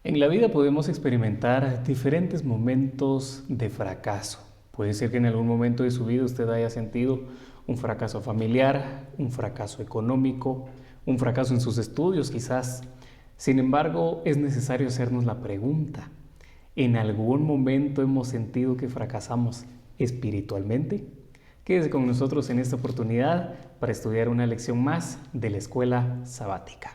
En la vida podemos experimentar diferentes momentos de fracaso. Puede ser que en algún momento de su vida usted haya sentido un fracaso familiar, un fracaso económico, un fracaso en sus estudios quizás. Sin embargo, es necesario hacernos la pregunta: ¿en algún momento hemos sentido que fracasamos espiritualmente? Quédese con nosotros en esta oportunidad para estudiar una lección más de la escuela sabática.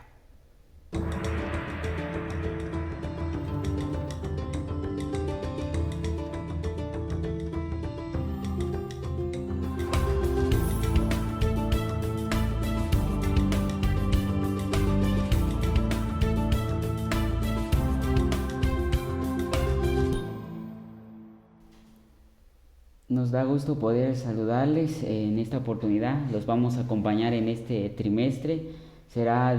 Nos da gusto poder saludarles en esta oportunidad. Los vamos a acompañar en este trimestre. Será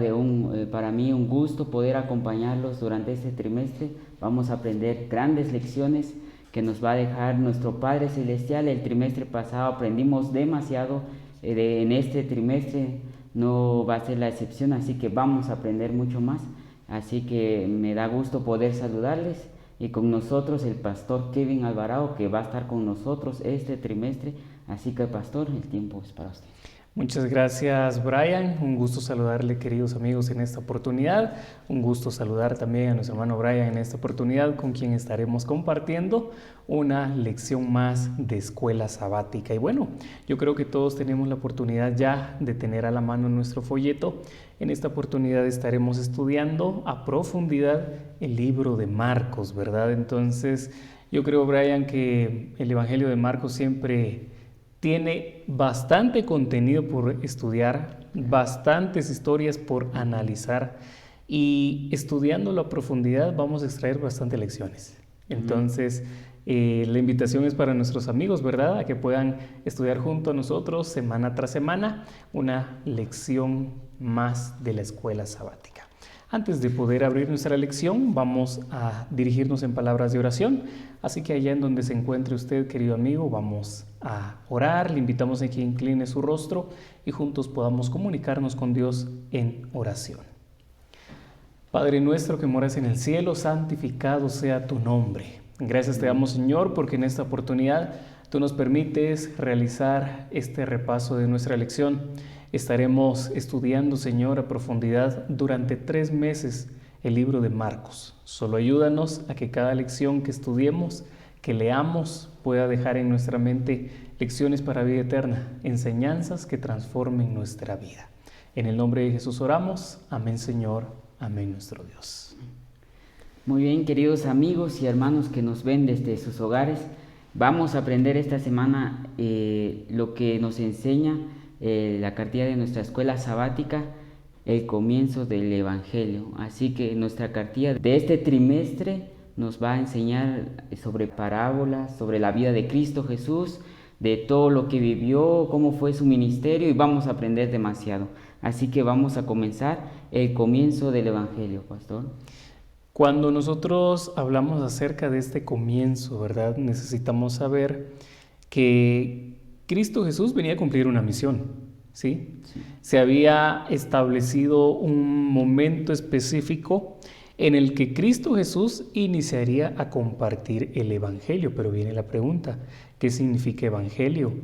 para mí un gusto poder acompañarlos durante este trimestre. Vamos a aprender grandes lecciones que nos va a dejar nuestro Padre Celestial. El trimestre pasado aprendimos demasiado. En este trimestre no va a ser la excepción, así que vamos a aprender mucho más. Así que me da gusto poder saludarles. Y con nosotros el pastor Kevin Alvarado, que va a estar con nosotros este trimestre. Así que, pastor, el tiempo es para usted. Muchas gracias, Brian. Un gusto saludarle, queridos amigos, en esta oportunidad. Un gusto saludar también a nuestro hermano Brian en esta oportunidad, con quien estaremos compartiendo una lección más de escuela sabática. Y bueno, yo creo que todos tenemos la oportunidad ya de tener a la mano nuestro folleto. En esta oportunidad estaremos estudiando a profundidad el libro de Marcos, ¿verdad? Entonces, yo creo, Brian, que el Evangelio de Marcos siempre tiene bastante contenido por estudiar, bastantes historias por analizar, y estudiándolo a profundidad vamos a extraer bastantes lecciones. Entonces, la invitación es para nuestros amigos, ¿verdad?, a que puedan estudiar junto a nosotros semana tras semana una lección más de la escuela sabática. Antes de poder abrir nuestra lección, vamos a dirigirnos en palabras de oración. Así que allá en donde se encuentre usted, querido amigo, vamos a orar. Le invitamos a que incline su rostro y juntos podamos comunicarnos con Dios en oración. Padre nuestro que moras en el cielo, santificado sea tu nombre. Gracias te damos, Señor, porque en esta oportunidad tú nos permites realizar este repaso de nuestra lección. Estaremos estudiando, Señor, a profundidad durante 3 meses el libro de Marcos. Solo ayúdanos a que cada lección que estudiemos, que leamos, pueda dejar en nuestra mente lecciones para vida eterna, enseñanzas que transformen nuestra vida. En el nombre de Jesús oramos. Amén, Señor. Amén, nuestro Dios. Muy bien, queridos amigos y hermanos que nos ven desde sus hogares, vamos a aprender esta semana lo que nos enseña la cartilla de nuestra escuela sabática, el comienzo del Evangelio. Así que nuestra cartilla de este trimestre nos va a enseñar sobre parábolas, sobre la vida de Cristo Jesús, de todo lo que vivió, cómo fue su ministerio, y vamos a aprender demasiado. Así que vamos a comenzar el comienzo del Evangelio, pastor. Cuando nosotros hablamos acerca de este comienzo, ¿verdad?, necesitamos saber que Cristo Jesús venía a cumplir una misión, ¿sí? Se había establecido un momento específico en el que Cristo Jesús iniciaría a compartir el Evangelio. Pero viene la pregunta: ¿qué significa Evangelio?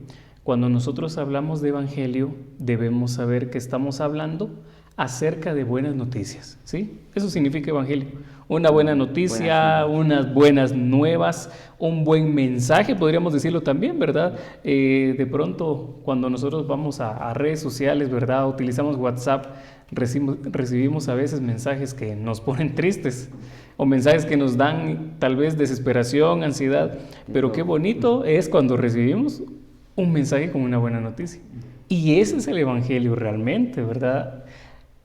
Cuando nosotros hablamos de Evangelio, debemos saber que estamos hablando acerca de buenas noticias, ¿sí? Eso significa Evangelio. Una buena noticia, unas buenas nuevas, un buen mensaje, podríamos decirlo también, ¿verdad? De pronto, cuando nosotros vamos a redes sociales, ¿verdad?, utilizamos WhatsApp, recibimos a veces mensajes que nos ponen tristes, o mensajes que nos dan tal vez desesperación, ansiedad, pero qué bonito es cuando recibimos un mensaje con una buena noticia. Y ese es el Evangelio realmente, ¿verdad?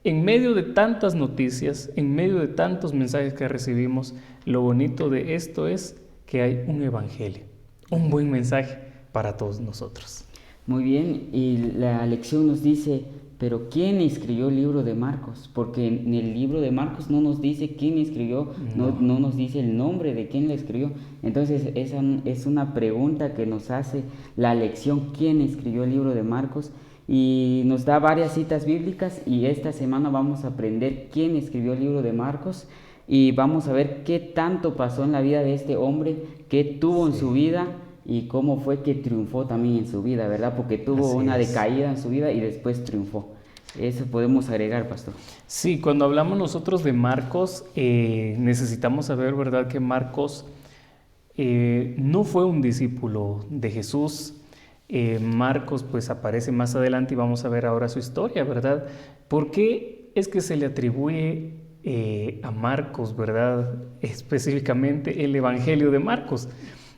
En medio de tantas noticias, en medio de tantos mensajes que recibimos, lo bonito de esto es que hay un evangelio, un buen mensaje para todos nosotros. Muy bien, y la lección nos dice, pero ¿quién escribió el libro de Marcos? Porque en el libro de Marcos no nos dice quién escribió, no nos dice el nombre de quién lo escribió. Entonces esa es una pregunta que nos hace la lección, ¿quién escribió el libro de Marcos? Y nos da varias citas bíblicas, y esta semana vamos a aprender quién escribió el libro de Marcos. y vamos a ver qué tanto pasó en la vida de este hombre, qué tuvo en su vida y cómo fue que triunfó también en su vida, ¿verdad? Porque tuvo una decaída en su vida y después triunfó. Eso podemos agregar, pastor. Sí, cuando hablamos nosotros de Marcos, necesitamos saber, ¿verdad?, que Marcos no fue un discípulo de Jesús. Marcos pues aparece más adelante y vamos a ver ahora su historia, ¿verdad? ¿Por qué es que se le atribuye a Marcos, ¿verdad?, específicamente el Evangelio de Marcos?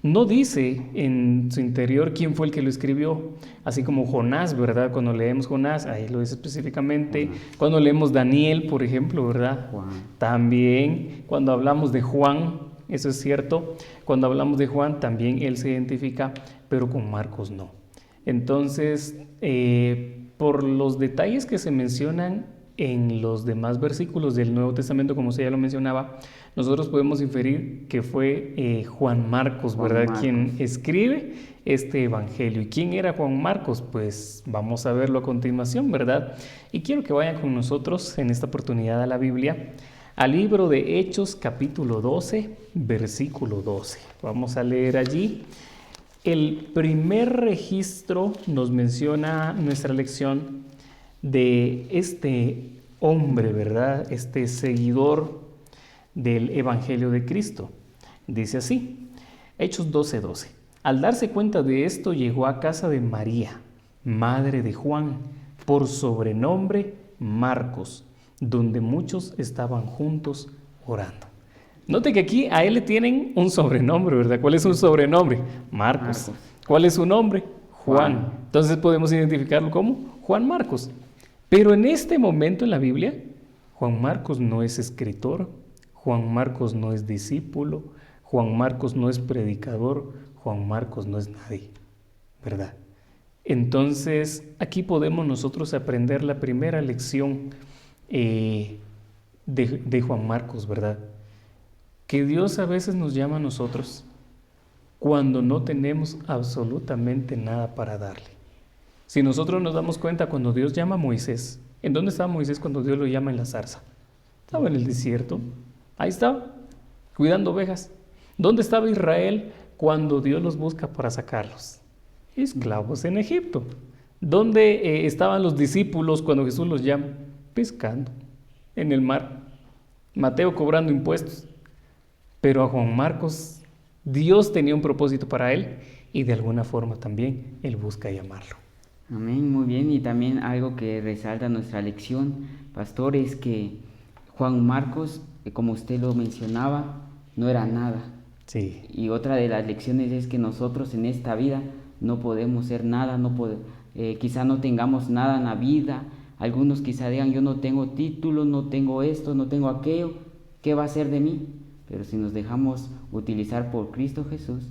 No dice en su interior quién fue el que lo escribió, así como Jonás, ¿verdad? Cuando leemos Jonás, ahí lo dice específicamente. Cuando leemos Daniel, por ejemplo, ¿verdad? Juan. También cuando hablamos de Juan, eso es cierto, cuando hablamos de Juan también él se identifica, pero con Marcos no. Entonces, por los detalles que se mencionan en los demás versículos del Nuevo Testamento, como usted ya lo mencionaba, nosotros podemos inferir que fue Juan Marcos, ¿verdad?, quien escribe este evangelio. ¿Y quién era Juan Marcos? Pues vamos a verlo a continuación, ¿verdad? Y quiero que vayan con nosotros en esta oportunidad a la Biblia, al libro de Hechos, capítulo 12, versículo 12. Vamos a leer allí. El primer registro nos menciona nuestra lección de este hombre, ¿verdad?, este seguidor del Evangelio de Cristo. Dice así, Hechos 12:12. Al darse cuenta de esto, llegó a casa de María, madre de Juan, por sobrenombre Marcos, donde muchos estaban juntos orando. Note que aquí a él le tienen un sobrenombre, ¿verdad? ¿Cuál es su sobrenombre? Marcos. ¿Cuál es su nombre? Juan. Entonces podemos identificarlo como Juan Marcos. Pero en este momento en la Biblia, Juan Marcos no es escritor, Juan Marcos no es discípulo, Juan Marcos no es predicador, Juan Marcos no es nadie, ¿verdad? Entonces, aquí podemos nosotros aprender la primera lección de Juan Marcos, ¿verdad? Que Dios a veces nos llama a nosotros cuando no tenemos absolutamente nada para darle. Si nosotros nos damos cuenta, cuando Dios llama a Moisés, ¿en dónde estaba Moisés cuando Dios lo llama en la zarza? Estaba en el desierto, ahí estaba, cuidando ovejas. ¿Dónde estaba Israel cuando Dios los busca para sacarlos? Esclavos en Egipto. ¿Dónde estaban los discípulos cuando Jesús los llama? Pescando en el mar. Mateo cobrando impuestos. Pero a Juan Marcos, Dios tenía un propósito para él y de alguna forma también él busca llamarlo. Amén, muy bien. Y también algo que resalta nuestra lección, pastor, es que Juan Marcos, como usted lo mencionaba, no era nada. Sí. Y otra de las lecciones es que nosotros en esta vida no podemos ser nada, quizá no tengamos nada en la vida. Algunos quizá digan, yo no tengo título, no tengo esto, no tengo aquello, ¿qué va a ser de mí? Pero si nos dejamos utilizar por Cristo Jesús,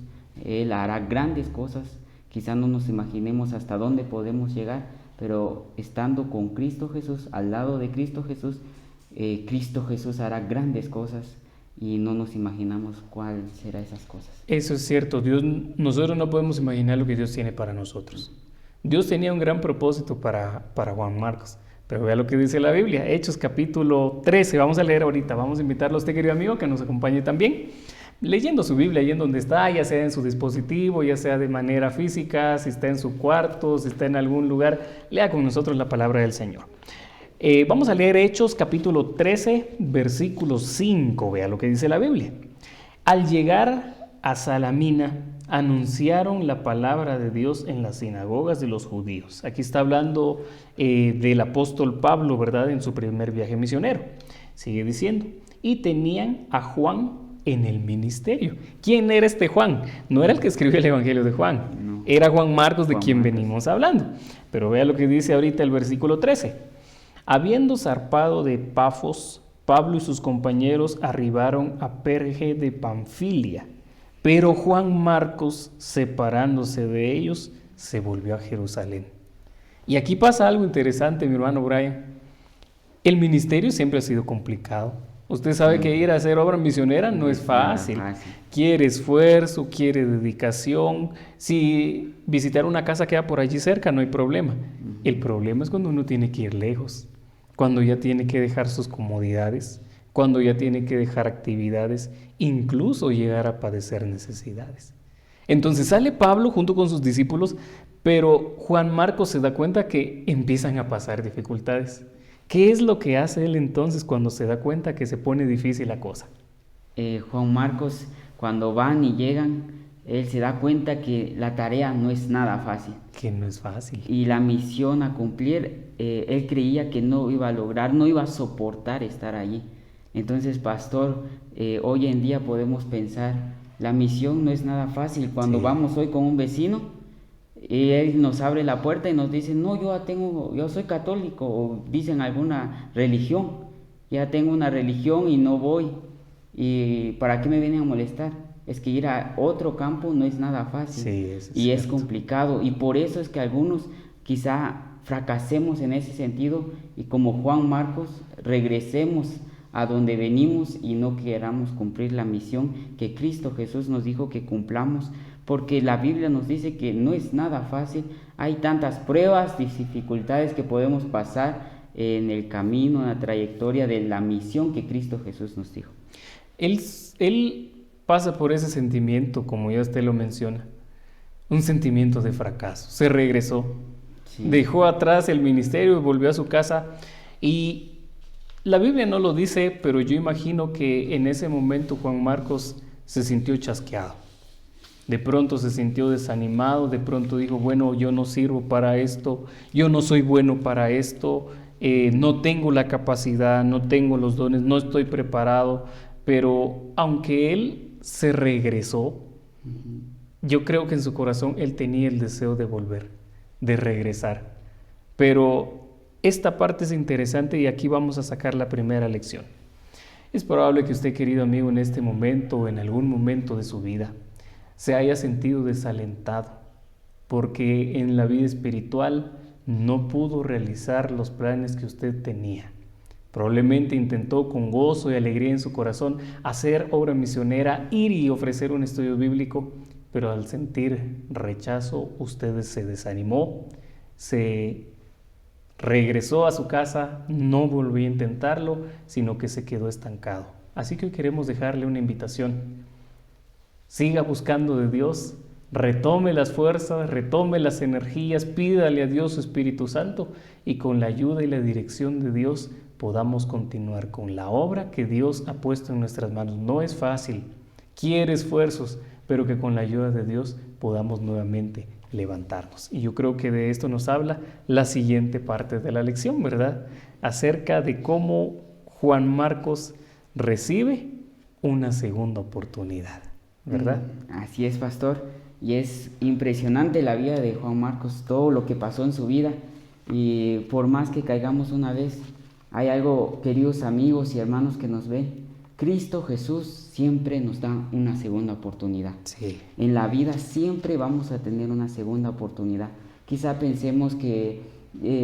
Él hará grandes cosas. Quizá no nos imaginemos hasta dónde podemos llegar, pero estando con Cristo Jesús, al lado de Cristo Jesús hará grandes cosas y no nos imaginamos cuál será esas cosas. Eso es cierto, nosotros no podemos imaginar lo que Dios tiene para nosotros. Dios tenía un gran propósito para Juan Marcos, pero vea lo que dice la Biblia, Hechos capítulo 13, vamos a leer ahorita, vamos a invitarlo a usted, querido amigo, que nos acompañe también, leyendo su Biblia ahí en donde está, ya sea en su dispositivo, ya sea de manera física, si está en su cuarto, si está en algún lugar, lea con nosotros la palabra del Señor. Vamos a leer Hechos capítulo 13, versículo 5, vea lo que dice la Biblia. Al llegar a Salamina, anunciaron la palabra de Dios en las sinagogas de los judíos. Aquí está hablando del apóstol Pablo, ¿verdad?, en su primer viaje misionero. Sigue diciendo, y tenían a Juan en el ministerio. ¿Quién era este Juan? No era el que escribió el Evangelio de Juan, no. Era Juan Marcos, de quien venimos hablando. Pero vea lo que dice ahorita el versículo 13. Habiendo zarpado de Pafos, Pablo y sus compañeros arribaron a Perge de Panfilia, pero Juan Marcos, separándose de ellos, se volvió a Jerusalén. Y aquí pasa algo interesante, mi hermano Brian. El ministerio siempre ha sido complicado. Usted sabe que ir a hacer obra misionera no es fácil. Quiere esfuerzo, quiere dedicación. Si visitar una casa queda por allí cerca, no hay problema. El problema es cuando uno tiene que ir lejos, cuando ya tiene que dejar sus comodidades, cuando ya tiene que dejar actividades, incluso llegar a padecer necesidades. Entonces sale Pablo junto con sus discípulos, pero Juan Marcos se da cuenta que empiezan a pasar dificultades. ¿Qué es lo que hace él entonces cuando se da cuenta que se pone difícil la cosa? Juan Marcos, cuando van y llegan, él se da cuenta que la tarea no es nada fácil. Que no es fácil. Y la misión a cumplir, él creía que no iba a lograr, no iba a soportar estar allí. Entonces, pastor, hoy en día podemos pensar, la misión no es nada fácil. Cuando vamos hoy con un vecino, y él nos abre la puerta y nos dice, no, yo soy católico, o dicen alguna religión, ya tengo una religión y no voy. ¿Y para qué me vienen a molestar? Es que ir a otro campo no es nada fácil, y es complicado, y por eso es que algunos quizá fracasemos en ese sentido, y como Juan Marcos regresemos a donde venimos y no queramos cumplir la misión que Cristo Jesús nos dijo que cumplamos, porque la Biblia nos dice que no es nada fácil. Hay tantas pruebas, dificultades que podemos pasar en el camino, en la trayectoria de la misión que Cristo Jesús nos dijo. Él pasa por ese sentimiento, como ya usted lo menciona, un sentimiento de fracaso. Se regresó, dejó atrás el ministerio y volvió a su casa, y la Biblia no lo dice, pero yo imagino que en ese momento Juan Marcos se sintió chasqueado. De pronto se sintió desanimado, de pronto dijo, bueno, yo no sirvo para esto, yo no soy bueno para esto, no tengo la capacidad, no tengo los dones, no estoy preparado. Pero aunque él se regresó, yo creo que en su corazón él tenía el deseo de volver, de regresar. Pero esta parte es interesante y aquí vamos a sacar la primera lección. Es probable que usted, querido amigo, en este momento o en algún momento de su vida se haya sentido desalentado porque en la vida espiritual no pudo realizar los planes que usted tenía. Probablemente intentó con gozo y alegría en su corazón hacer obra misionera, ir y ofrecer un estudio bíblico, pero al sentir rechazo, usted se desanimó, se regresó a su casa, no volvió a intentarlo, sino que se quedó estancado. Así que hoy queremos dejarle una invitación. Siga buscando de Dios, retome las fuerzas, retome las energías, pídale a Dios su Espíritu Santo y con la ayuda y la dirección de Dios podamos continuar con la obra que Dios ha puesto en nuestras manos. No es fácil, quiere esfuerzos, pero que con la ayuda de Dios podamos nuevamente levantarnos. Y yo creo que de esto nos habla la siguiente parte de la lección, ¿verdad? Acerca de cómo Juan Marcos recibe una segunda oportunidad, ¿verdad? Así es, pastor. Y es impresionante la vida de Juan Marcos, todo lo que pasó en su vida. Y por más que caigamos una vez, hay algo, queridos amigos y hermanos que nos ven, Cristo Jesús siempre nos da una segunda oportunidad. Sí. En la vida siempre vamos a tener una segunda oportunidad. Quizá pensemos que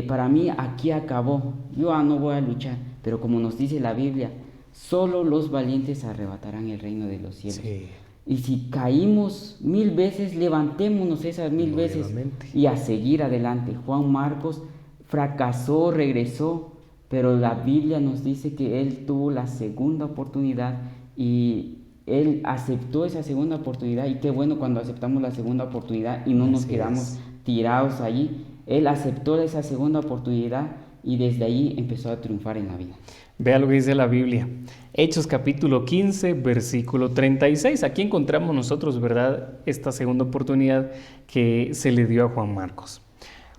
para mí aquí acabó, yo no voy a luchar, pero como nos dice la Biblia, solo los valientes arrebatarán el reino de los cielos. Sí. Y si caímos 1000 veces, levantémonos esas 1000 veces y a seguir adelante. Juan Marcos fracasó, regresó, pero la Biblia nos dice que él tuvo la segunda oportunidad y él aceptó esa segunda oportunidad. Y qué bueno cuando aceptamos la segunda oportunidad y no nos quedamos tirados allí. Él aceptó esa segunda oportunidad y desde ahí empezó a triunfar en la vida. Vea lo que dice la Biblia. Hechos capítulo 15, versículo 36. Aquí encontramos nosotros, ¿verdad?, esta segunda oportunidad que se le dio a Juan Marcos.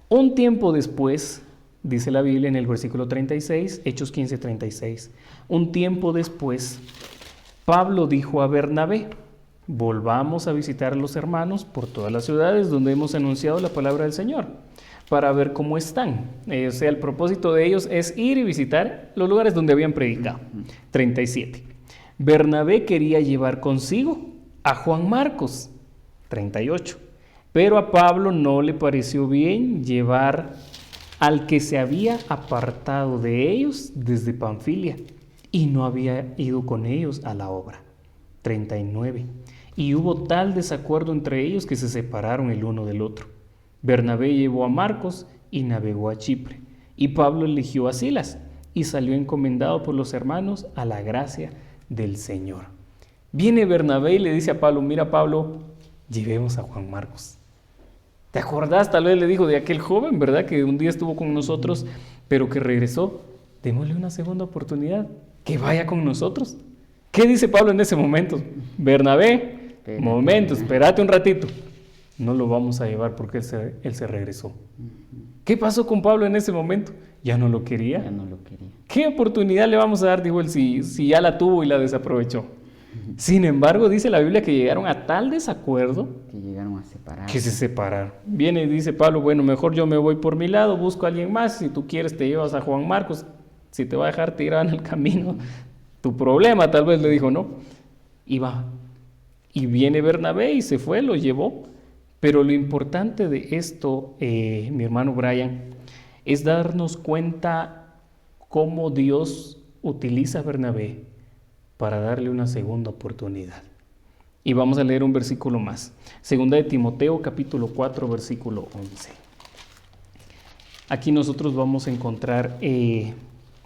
Un tiempo después, dice la Biblia en el versículo 36, Hechos 15, 36. Un tiempo después, Pablo dijo a Bernabé, volvamos a visitar a los hermanos por todas las ciudades donde hemos anunciado la palabra del Señor, para ver cómo están. O sea, el propósito de ellos es ir y visitar los lugares donde habían predicado. 37. Bernabé quería llevar consigo a Juan Marcos. 38. Pero a Pablo no le pareció bien llevar al que se había apartado de ellos desde Panfilia y no había ido con ellos a la obra. 39. Y hubo tal desacuerdo entre ellos que se separaron el uno del otro. Bernabé llevó a Marcos y navegó a Chipre, y Pablo eligió a Silas, y salió encomendado por los hermanos a la gracia del Señor. Viene Bernabé y le dice a Pablo, mira Pablo, llevemos a Juan Marcos. ¿Te acordás? Tal vez le dijo de aquel joven, ¿verdad? Que un día estuvo con nosotros, pero que regresó. Démosle una segunda oportunidad, que vaya con nosotros. ¿Qué dice Pablo en ese momento? Bernabé, momento, espérate un ratito. No lo vamos a llevar porque él se regresó. ¿Qué pasó con Pablo en ese momento? Ya no lo quería. Ya no lo quería. ¿Qué oportunidad le vamos a dar? Dijo él, si ya la tuvo y la desaprovechó. Sin embargo, dice la Biblia que llegaron a tal desacuerdo que llegaron a separarse. Que se separaron. Viene y dice Pablo, bueno, mejor yo me voy por mi lado, busco a alguien más. Si tú quieres te llevas a Juan Marcos. Si te va a dejar tirado en el camino, tu problema, tal vez le dijo, no. Y va. Y viene Bernabé y se fue, lo llevó. Pero lo importante de esto, mi hermano Brian, es darnos cuenta cómo Dios utiliza a Bernabé para darle una segunda oportunidad. Y vamos a leer un versículo más. Segunda de Timoteo, capítulo 4, versículo 11. Aquí nosotros vamos a encontrar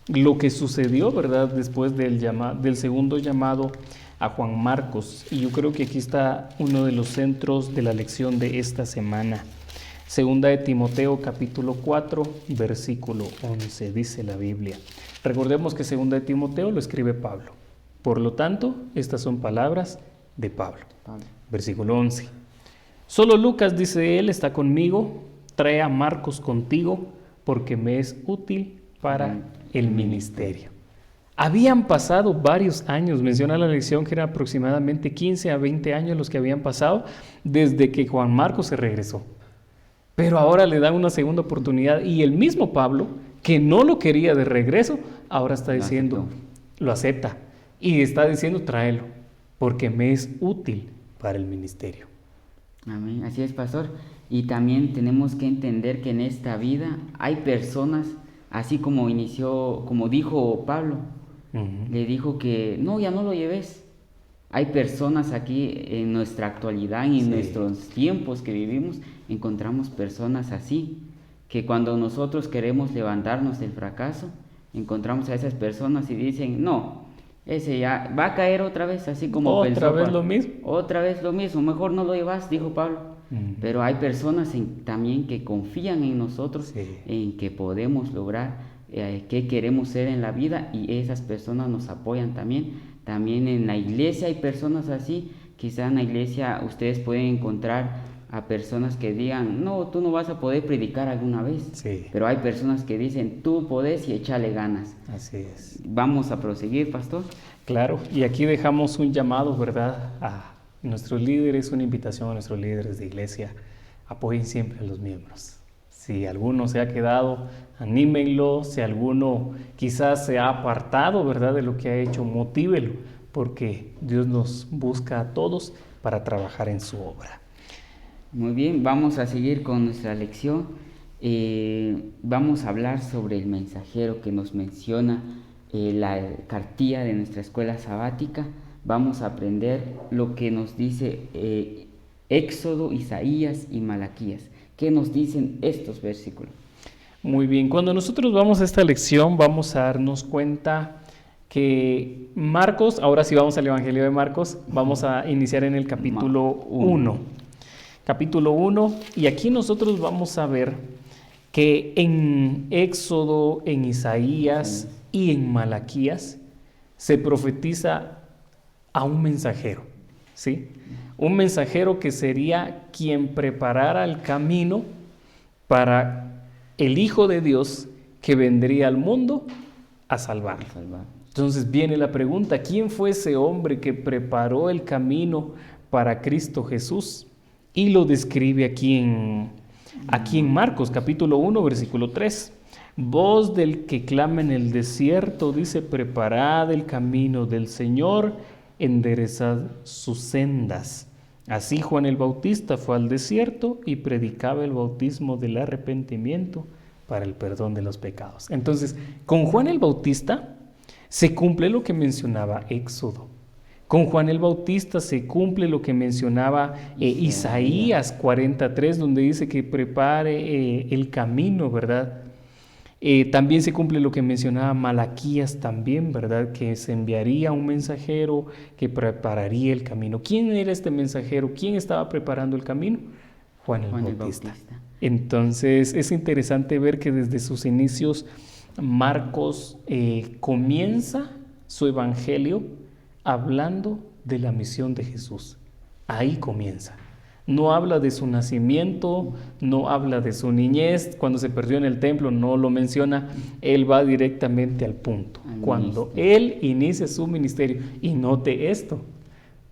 lo que sucedió, ¿verdad? Después del segundo llamado a Juan Marcos. Y yo creo que aquí está uno de los centros de la lección de esta semana. Segunda de Timoteo, capítulo 4, versículo 11, dice la Biblia. Recordemos que segunda de Timoteo lo escribe Pablo. Por lo tanto, estas son palabras de Pablo. Versículo 11. Solo Lucas, dice él, está conmigo. Trae a Marcos contigo porque me es útil para el ministerio. Habían pasado varios años, menciona la lección que eran aproximadamente 15 a 20 años los que habían pasado desde que Juan Marcos se regresó. Pero ahora le dan una segunda oportunidad y el mismo Pablo, que no lo quería de regreso, ahora está diciendo, lo acepta y está diciendo, tráelo, porque me es útil para el ministerio. Amén, así es, pastor. Y también tenemos que entender que en esta vida hay personas, así como dijo Pablo, le dijo que no, ya no lo lleves. Hay personas aquí en nuestra actualidad, en nuestros tiempos que vivimos, encontramos personas así, que cuando nosotros queremos levantarnos del fracaso, encontramos a esas personas y dicen, no, ese ya va a caer otra vez, así como pensó. ¿Otra vez lo mismo? Otra vez lo mismo, mejor no lo llevas, dijo Pablo. Pero hay personas también que confían en nosotros, en que podemos lograr qué queremos ser en la vida, y esas personas nos apoyan también. También en la iglesia hay personas así. Quizá en la iglesia ustedes pueden encontrar a personas que digan, no, tú no vas a poder predicar alguna vez. Pero hay personas que dicen, tú podés y échale ganas. Así es. Vamos a proseguir, pastor. Claro, y aquí dejamos un llamado, ¿verdad?, a nuestros líderes, una invitación a nuestros líderes de iglesia. Apoyen siempre a los miembros. Si alguno se ha quedado, anímenlo. Si alguno quizás se ha apartado, ¿verdad?, de lo que ha hecho, motívelo, porque Dios nos busca a todos para trabajar en su obra. Muy bien, vamos a seguir con nuestra lección. Vamos a hablar sobre el mensajero que nos menciona la cartilla de nuestra escuela sabática. Vamos a aprender lo que nos dice Éxodo, Isaías y Malaquías. ¿Qué nos dicen estos versículos? Muy bien, cuando nosotros vamos a esta lección vamos a darnos cuenta que Marcos, ahora sí vamos al Evangelio de Marcos, vamos a iniciar en el capítulo 1. Capítulo 1, y aquí nosotros vamos a ver que en Éxodo, en Isaías y en Malaquías se profetiza a un mensajero, ¿sí? Un mensajero que sería quien preparara el camino para el Hijo de Dios que vendría al mundo a salvar. Entonces viene la pregunta, ¿quién fue ese hombre que preparó el camino para Cristo Jesús? Y lo describe aquí en Marcos, capítulo 1, versículo 3. Voz del que clama en el desierto, dice, preparad el camino del Señor, enderezad sus sendas. Así Juan el Bautista fue al desierto y predicaba el bautismo del arrepentimiento para el perdón de los pecados. Entonces, con Juan el Bautista se cumple lo que mencionaba Éxodo. Con Juan el Bautista se cumple lo que mencionaba Isaías 43, donde dice que prepare el camino, ¿verdad? También se cumple lo que mencionaba Malaquías también, ¿verdad? Que se enviaría un mensajero que prepararía el camino. ¿Quién era este mensajero? ¿Quién estaba preparando el camino? Juan el Bautista. Entonces es interesante ver que desde sus inicios Marcos comienza su evangelio hablando de la misión de Jesús. Ahí comienza. No habla de su nacimiento, no habla de su niñez, cuando se perdió en el templo no lo menciona, él va directamente al punto, cuando él inicia su ministerio. Y note esto,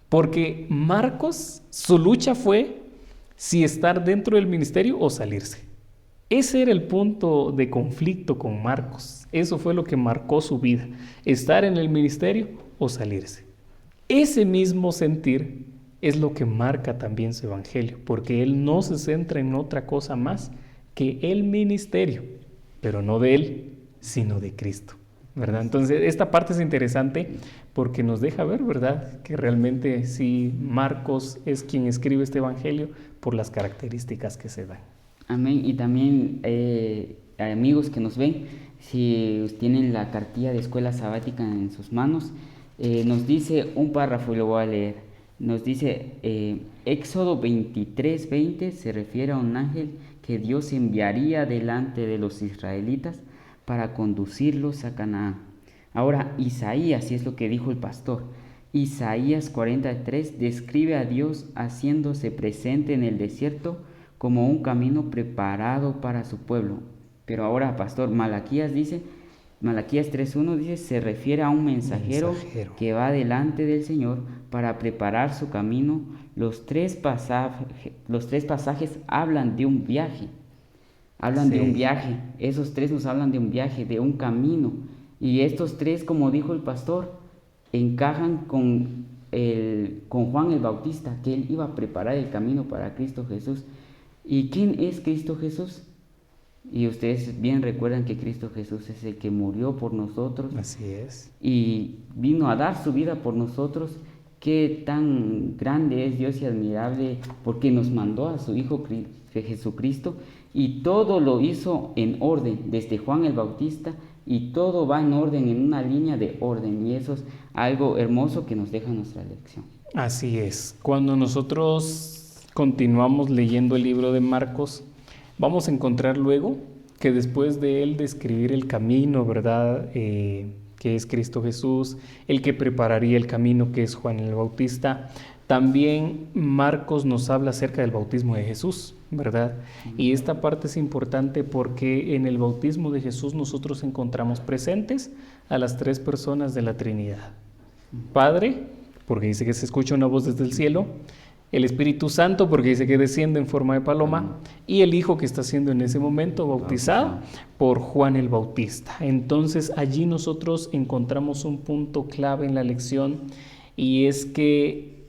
porque Marcos, su lucha fue si estar dentro del ministerio o salirse. Ese era el punto de conflicto con Marcos, eso fue lo que marcó su vida, estar en el ministerio o salirse. Ese mismo sentir es lo que marca también su evangelio, porque él no se centra en otra cosa más que el ministerio, pero no de él, sino de Cristo, ¿verdad? Entonces, esta parte es interesante porque nos deja ver, ¿verdad?, que realmente sí, Marcos es quien escribe este evangelio por las características que se dan. Amén. Y también, amigos que nos ven, si tienen la cartilla de escuela sabática en sus manos, nos dice un párrafo y lo voy a leer. Nos dice, Éxodo 23:20 se refiere a un ángel que Dios enviaría delante de los israelitas para conducirlos a Canaán. Ahora, Isaías, y es lo que dijo el pastor, Isaías 43 describe a Dios haciéndose presente en el desierto como un camino preparado para su pueblo. Pero ahora, pastor, Malaquías 3:1 dice, se refiere a un mensajero que va delante del Señor para preparar su camino. Los tres pasajes hablan de un viaje. De un viaje. Esos tres nos hablan de un viaje, de un camino. Y estos tres, como dijo el pastor, encajan con Juan el Bautista, que él iba a preparar el camino para Cristo Jesús. ¿Y quién es Cristo Jesús? Y ustedes bien recuerdan que Cristo Jesús es el que murió por nosotros. Así es. Y vino a dar su vida por nosotros. Qué tan grande es Dios y admirable, porque nos mandó a su Hijo Jesucristo, y todo lo hizo en orden, desde Juan el Bautista, y todo va en orden, en una línea de orden, y eso es algo hermoso que nos deja nuestra lección. Así es. Cuando nosotros continuamos leyendo el libro de Marcos, vamos a encontrar luego que después de él describir el camino, ¿verdad?, que es Cristo Jesús, el que prepararía el camino, que es Juan el Bautista, también Marcos nos habla acerca del bautismo de Jesús, ¿verdad? Y esta parte es importante porque en el bautismo de Jesús nosotros encontramos presentes a las tres personas de la Trinidad. Padre, porque dice que se escucha una voz desde el cielo; el Espíritu Santo, porque dice que desciende en forma de paloma; y el Hijo, que está siendo en ese momento bautizado por Juan el Bautista. Entonces allí nosotros encontramos un punto clave en la lección, y es que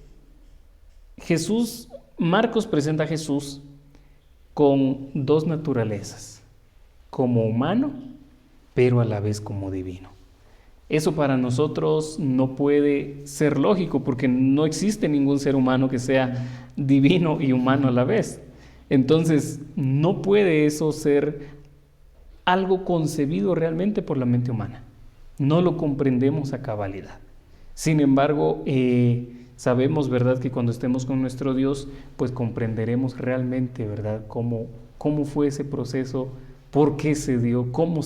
Marcos presenta a Jesús con dos naturalezas, como humano, pero a la vez como divino. Eso para nosotros no puede ser lógico, porque no existe ningún ser humano que sea divino y humano a la vez. Entonces, no puede eso ser algo concebido realmente por la mente humana. No lo comprendemos a cabalidad. Sin embargo, sabemos, ¿verdad?, que cuando estemos con nuestro Dios, pues comprenderemos realmente, ¿verdad?, cómo fue ese proceso, por qué se dio, cómo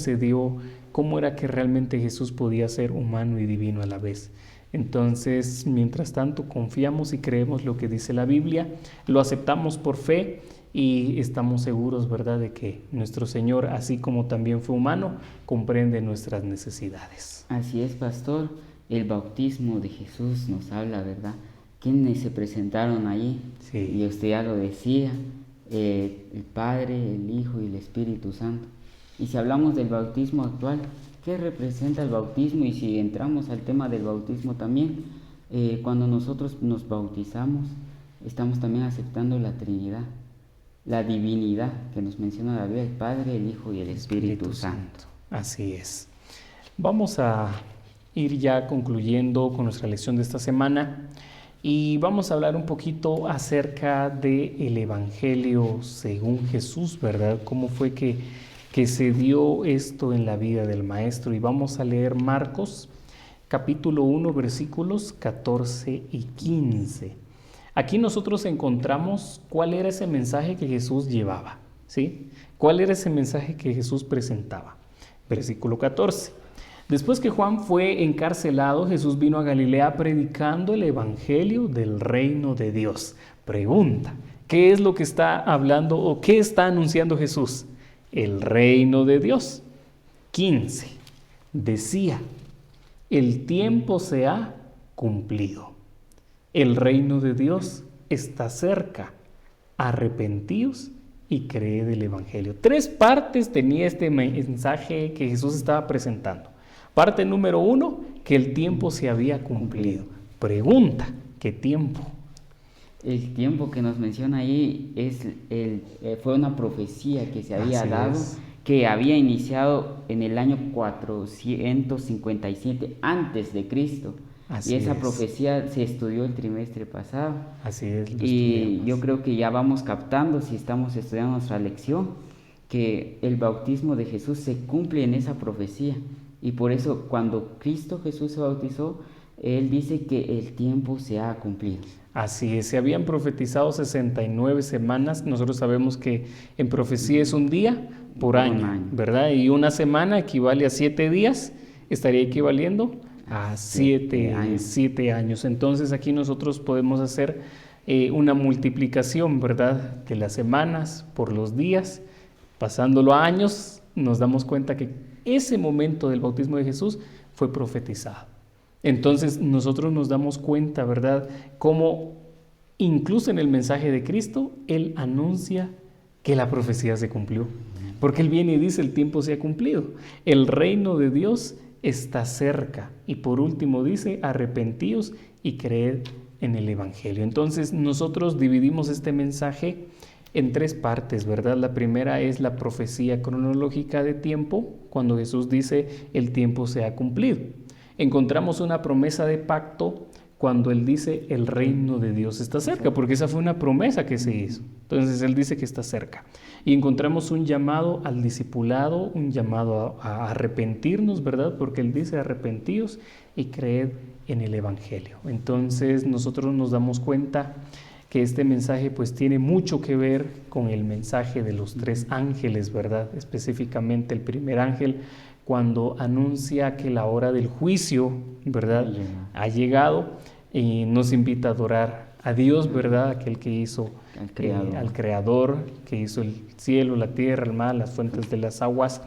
era que realmente Jesús podía ser humano y divino a la vez. Entonces, mientras tanto, confiamos y creemos lo que dice la Biblia, lo aceptamos por fe y estamos seguros, ¿verdad?, de que nuestro Señor, así como también fue humano, comprende nuestras necesidades. Así es, pastor. El bautismo de Jesús nos habla, ¿verdad? ¿Quiénes se presentaron allí? Sí. Y usted ya lo decía, el Padre, el Hijo y el Espíritu Santo. Y si hablamos del bautismo actual, ¿qué representa el bautismo? Y si entramos al tema del bautismo también, cuando nosotros nos bautizamos, estamos también aceptando la Trinidad, la divinidad que nos menciona la Biblia, el Padre, el Hijo y el Espíritu Santo. Así es. Vamos a ir ya concluyendo con nuestra lección de esta semana y vamos a hablar un poquito acerca del Evangelio según Jesús, ¿verdad? Cómo fue que que se dio esto en la vida del Maestro. Y vamos a leer Marcos, capítulo 1, versículos 14 y 15. Aquí nosotros encontramos cuál era ese mensaje que Jesús llevaba, ¿sí? ¿Cuál era ese mensaje que Jesús presentaba? Versículo 14. Después que Juan fue encarcelado, Jesús vino a Galilea predicando el evangelio del reino de Dios. Pregunta, ¿qué es lo que está hablando o qué está anunciando Jesús? El reino de Dios. 15. Decía, el tiempo se ha cumplido. El reino de Dios está cerca. Arrepentíos y creed el evangelio. 3 partes tenía este mensaje que Jesús estaba presentando. Parte número 1, que el tiempo se había cumplido. Pregunta, ¿qué tiempo? El tiempo que nos menciona ahí fue una profecía que se había dado, que había iniciado en el año 457 antes de Cristo. Y esa profecía se estudió el trimestre pasado. Así es. Y yo creo que ya vamos captando, si estamos estudiando nuestra lección, que el bautismo de Jesús se cumple en esa profecía. Y por eso cuando Cristo Jesús se bautizó, Él dice que el tiempo se ha cumplido. Así es, se habían profetizado 69 semanas. Nosotros sabemos que en profecía es un día por año, ¿verdad? Y una semana equivale a 7 días, estaría equivaliendo a 7 años. Entonces aquí nosotros podemos hacer una multiplicación, ¿verdad? De las semanas por los días, pasándolo a años, nos damos cuenta que ese momento del bautismo de Jesús fue profetizado. Entonces nosotros nos damos cuenta, ¿verdad?, cómo incluso en el mensaje de Cristo, Él anuncia que la profecía se cumplió. Porque Él viene y dice, el tiempo se ha cumplido. El reino de Dios está cerca. Y por último dice, arrepentíos y creed en el evangelio. Entonces nosotros dividimos este mensaje en 3 partes, ¿verdad? La primera es la profecía cronológica de tiempo, cuando Jesús dice, el tiempo se ha cumplido. Encontramos una promesa de pacto cuando Él dice, el reino de Dios está cerca, porque esa fue una promesa que se hizo. Entonces Él dice que está cerca. Y encontramos un llamado al discipulado, un llamado a arrepentirnos, ¿verdad? Porque Él dice, arrepentíos y creed en el evangelio. Entonces nosotros nos damos cuenta que este mensaje pues tiene mucho que ver con el mensaje de los 3 ángeles, ¿verdad? Específicamente el primer ángel cuando anuncia que la hora del juicio, ¿verdad?, ha llegado y nos invita a adorar a Dios, ¿verdad?, aquel que hizo al Creador, que hizo el cielo, la tierra, el mar, las fuentes de las aguas,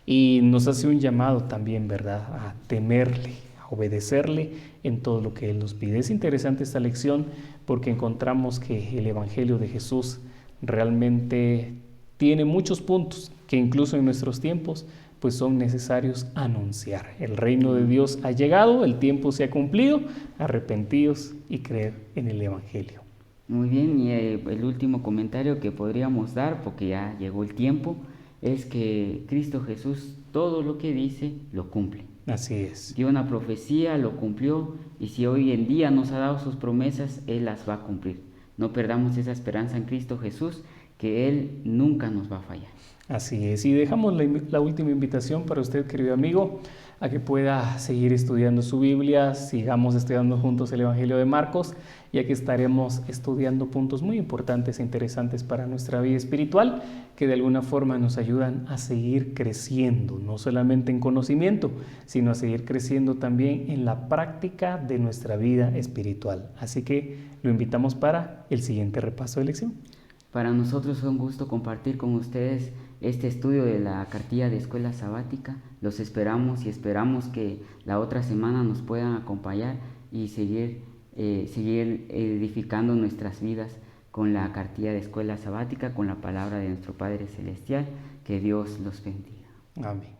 y nos hace un llamado también, ¿verdad?, a temerle, a obedecerle en todo lo que Él nos pide. Es interesante esta lección porque encontramos que el Evangelio de Jesús realmente tiene muchos puntos que incluso en nuestros tiempos pues son necesarios anunciar. El reino de Dios ha llegado, el tiempo se ha cumplido, arrepentíos y creed en el Evangelio. Muy bien, y el último comentario que podríamos dar, porque ya llegó el tiempo, es que Cristo Jesús todo lo que dice lo cumple. Así es. Dio una profecía, lo cumplió, y si hoy en día nos ha dado sus promesas, Él las va a cumplir. No perdamos esa esperanza en Cristo Jesús, que Él nunca nos va a fallar. Así es, y dejamos la última invitación para usted, querido amigo, a que pueda seguir estudiando su Biblia, sigamos estudiando juntos el Evangelio de Marcos, ya que estaremos estudiando puntos muy importantes e interesantes para nuestra vida espiritual, que de alguna forma nos ayudan a seguir creciendo, no solamente en conocimiento, sino a seguir creciendo también en la práctica de nuestra vida espiritual. Así que lo invitamos para el siguiente repaso de lección. Para nosotros fue un gusto compartir con ustedes este estudio de la cartilla de escuela sabática. Los esperamos y esperamos que la otra semana nos puedan acompañar y seguir edificando nuestras vidas con la cartilla de escuela sabática, con la palabra de nuestro Padre Celestial. Que Dios los bendiga. Amén.